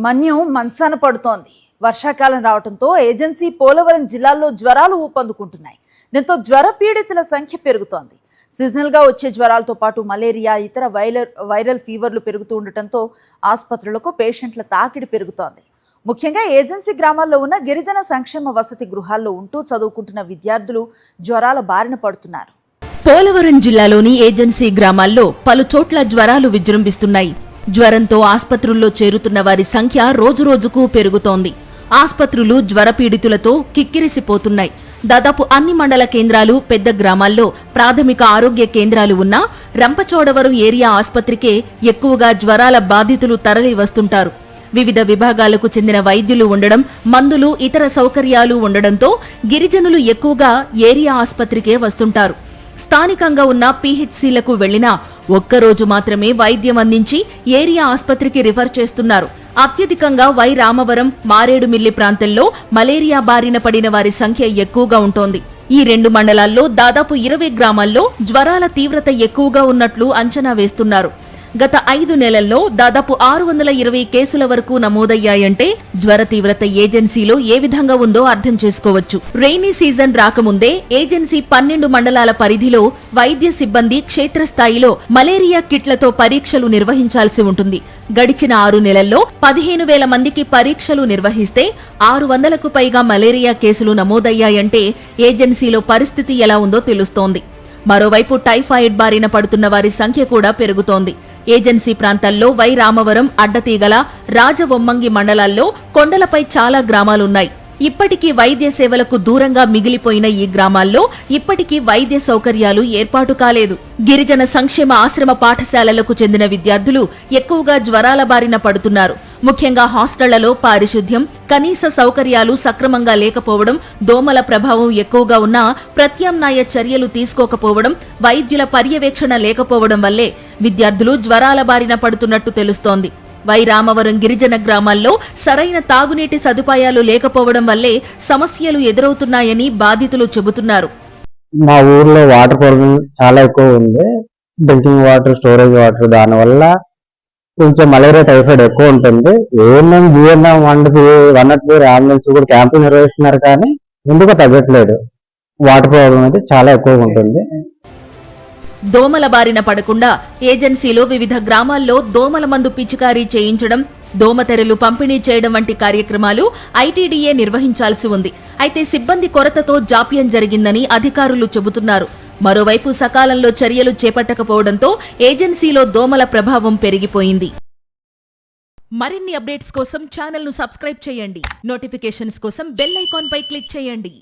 మన్యం మంచాన పడుతోంది. వర్షాకాలం రావడంతో ఏజెన్సీ పోలవరం జిల్లాల్లో జ్వరాలు ఊపందుకుంటున్నాయి. దీంతో జ్వర పీడితుల సంఖ్య పెరుగుతోంది. సీజనల్గా వచ్చే జ్వరాలతో పాటు మలేరియా, ఇతర వైరల్ ఫీవర్లు పెరుగుతూ ఉండటంతో ఆసుపత్రులకు పేషెంట్ల తాకిడి పెరుగుతోంది. ముఖ్యంగా ఏజెన్సీ గ్రామాల్లో ఉన్న గిరిజన సంక్షేమ వసతి గృహాల్లో ఉంటూ చదువుకుంటున్న విద్యార్థులు జ్వరాల బారిన పడుతున్నారు. పోలవరం జిల్లాలోని ఏజెన్సీ గ్రామాల్లో పలు చోట్ల జ్వరాలు విజృంభిస్తున్నాయి. జ్వరంతో ఆస్పత్రుల్లో చేరుతున్న వారి సంఖ్య రోజురోజుకు పెరుగుతోంది. ఆస్పత్రులు జ్వర పీడితులతో కిక్కిరిసిపోతున్నాయి. దాదాపు అన్ని మండల కేంద్రాలు, పెద్ద గ్రామాల్లో ప్రాథమిక ఆరోగ్య కేంద్రాలు ఉన్నా రంపచోడవరం ఏరియా ఆస్పత్రికే ఎక్కువగా జ్వరాల బాధితులు తరలి వస్తుంటారు. వివిధ విభాగాలకు చెందిన వైద్యులు ఉండడం, మందులు, ఇతర సౌకర్యాలు ఉండడంతో గిరిజనులు ఎక్కువగా ఏరియా ఆస్పత్రికే వస్తుంటారు. స్థానికంగా ఉన్న పీహెచ్సీలకు వెళ్లినా ఒక్కరోజు మాత్రమే వైద్యం అందించి ఏరియా ఆస్పత్రికి రిఫర్ చేస్తున్నారు. అత్యధికంగా వై రామవరం, మారేడుమిల్లి ప్రాంతంలో మలేరియా బారిన పడిన వారి సంఖ్య ఎక్కువగా ఉంటోంది. ఈ రెండు మండలాల్లో దాదాపు 20 గ్రామాల్లో జ్వరాల తీవ్రత ఎక్కువగా ఉన్నట్లు అంచనా వేస్తున్నారు. గత 5 నెలల్లో దాదాపు 620 కేసుల వరకు నమోదయ్యాయంటే జ్వర తీవ్రత ఏజెన్సీలో ఏ విధంగా ఉందో అర్థం చేసుకోవచ్చు. రెయినీ సీజన్ రాకముందే ఏజెన్సీ 12 మండలాల పరిధిలో వైద్య సిబ్బంది క్షేత్రస్థాయిలో మలేరియా కిట్లతో పరీక్షలు నిర్వహించాల్సి ఉంటుంది. గడిచిన 6 నెలల్లో 15,000 మందికి పరీక్షలు నిర్వహిస్తే 600కు పైగా మలేరియా కేసులు నమోదయ్యాయంటే ఏజెన్సీలో పరిస్థితి ఎలా ఉందో తెలుస్తోంది. మరోవైపు టైఫాయిడ్ బారిన పడుతున్న వారి సంఖ్య కూడా పెరుగుతోంది. ఏజెన్సీ ప్రాంతాల్లో వై రామవరం, అడ్డతీగల, రాజవొమ్మంగి మండలాల్లో కొండలపై చాలా గ్రామాలున్నాయి. ఇప్పటికీ వైద్య సేవలకు దూరంగా మిగిలిపోయిన ఈ గ్రామాల్లో ఇప్పటికీ వైద్య సౌకర్యాలు ఏర్పాటు కాలేదు. గిరిజన సంక్షేమ ఆశ్రమ పాఠశాలలకు చెందిన విద్యార్థులు ఎక్కువగా జ్వరాల బారిన పడుతున్నారు. ముఖ్యంగా హాస్టళ్లలో పారిశుద్ధ్యం, కనీస సౌకర్యాలు సక్రమంగా లేకపోవడం, దోమల ప్రభావం ఎక్కువగా ఉన్నా ప్రత్యామ్నాయ చర్యలు తీసుకోకపోవడం, వైద్యుల పర్యవేక్షణ లేకపోవడం వల్లే విద్యార్థులు జ్వరాల బారిన పడుతున్నట్టు తెలుస్తోంది. వై రామవరం గిరిజన గ్రామాల్లో సరైన తాగునీటి సదుపాయాలు లేకపోవడం వల్లే సమస్యలు ఎదురవుతున్నాయని బాధితులు చెబుతున్నారు. మా ఊర్లో వాటర్ ప్రాబ్లం చాలా ఎక్కువ ఉంది. డ్రింకింగ్ వాటర్, స్టోరేజ్ వాటర్, దానివల్ల కొంచెం మలేరియా, టైఫాయిడ్ ఎక్కువ ఉంటుంది. ఏఎన్ఎం, జిఎన్ఎం, 103 అంబులెన్స్ కూడా క్యాంపులు నిర్వహిస్తున్నారు, కానీ ఎందుకు తగ్గట్లేదు. వాటర్ ప్రాబ్లం అయితే చాలా ఎక్కువగా ఉంటుంది. దోమల బారిన పడకుండా ఏజెన్సీలో వివిధ గ్రామాల్లో దోమల మందు పిచికారీ చేయించడం, దోమతెరలు పంపిణీ చేయడం వంటి కార్యక్రమాలు ఐటీడీఏ నిర్వహించాల్సి ఉంది. అయితే సిబ్బంది కొరతతో జాప్యం జరిగిందని అధికారులు చెబుతున్నారు. మరోవైపు సకాలంలో చర్యలు చేపట్టకపోవడంతో ఏజెన్సీలో దోమల ప్రభావం పెరిగిపోయింది. మరిన్ని అప్డేట్స్ కోసం ఛానల్ను సబ్స్క్రైబ్ చేయండి. నోటిఫికేషన్స్ కోసం బెల్ ఐకాన్ పై క్లిక్ చేయండి.